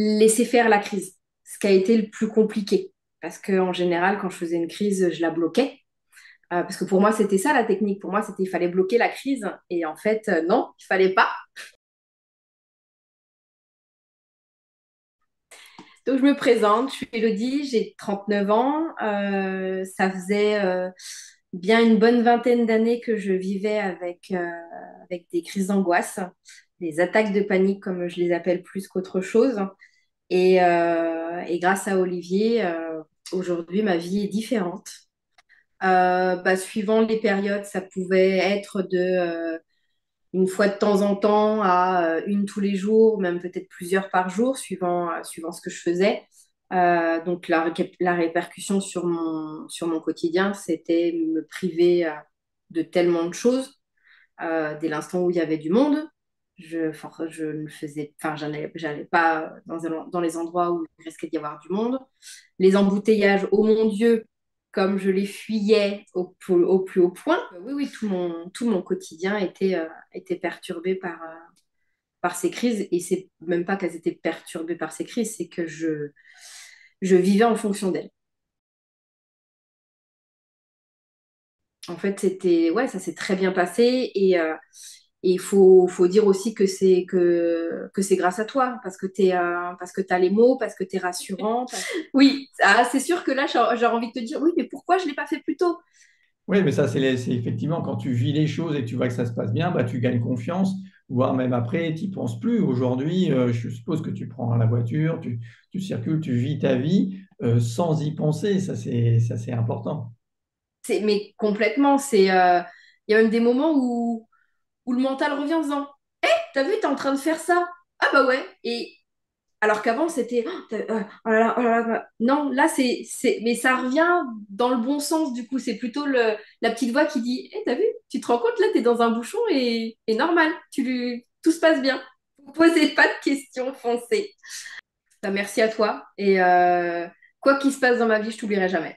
laisser faire la crise, ce qui a été le plus compliqué. Parce qu'en général, quand je faisais une crise, je la bloquais. Parce que pour moi, c'était ça la technique. Pour moi, c'était il fallait bloquer la crise. Et en fait, non, il fallait pas. Donc, je me présente, je suis Elodie, j'ai 39 ans. Ça faisait bien une bonne vingtaine d'années que je vivais avec des crises d'angoisse, des attaques de panique, comme je les appelle plus qu'autre chose. Et grâce à Olivier, aujourd'hui, ma vie est différente. Suivant les périodes, ça pouvait être une fois de temps en temps à une tous les jours, même peut-être plusieurs par jour, suivant ce que je faisais. Donc la répercussion sur mon quotidien, c'était me priver de tellement de choses dès l'instant où il y avait du monde. Je ne faisais, enfin, j'allais pas dans les endroits où il risquait d'y avoir du monde. Les embouteillages, oh mon Dieu, comme je les fuyais au plus haut point. Oui, oui, tout mon quotidien était perturbé par ces crises. Et c'est même pas qu'elles étaient perturbées par ces crises, c'est que je vivais en fonction d'elles. En fait, ouais, ça s'est très bien passé. Et faut dire aussi que c'est grâce à toi, parce que tu as les mots, parce que tu es rassurant. Oui, c'est sûr que là, j'aurais envie de te dire, oui, mais pourquoi je ne l'ai pas fait plus tôt? Oui, mais ça, c'est effectivement quand tu vis les choses et que tu vois que ça se passe bien, bah, tu gagnes confiance, voire même après, tu n'y penses plus. Aujourd'hui, je suppose que tu prends la voiture, tu circules, tu vis ta vie sans y penser. Ça, c'est important. Mais complètement, il y a même des moments où le mental revient en disant, t'as vu, t'es en train de faire ça? Ah bah ouais. Et alors qu'avant, c'était, oh là là, oh là là. Non, là, mais ça revient dans le bon sens, du coup. C'est plutôt la petite voix qui dit, t'as vu, tu te rends compte, là, t'es dans un bouchon et normal, tout se passe bien. Vous posez pas de questions, foncez. Bah, merci à toi. Et quoi qu'il se passe dans ma vie, je t'oublierai jamais.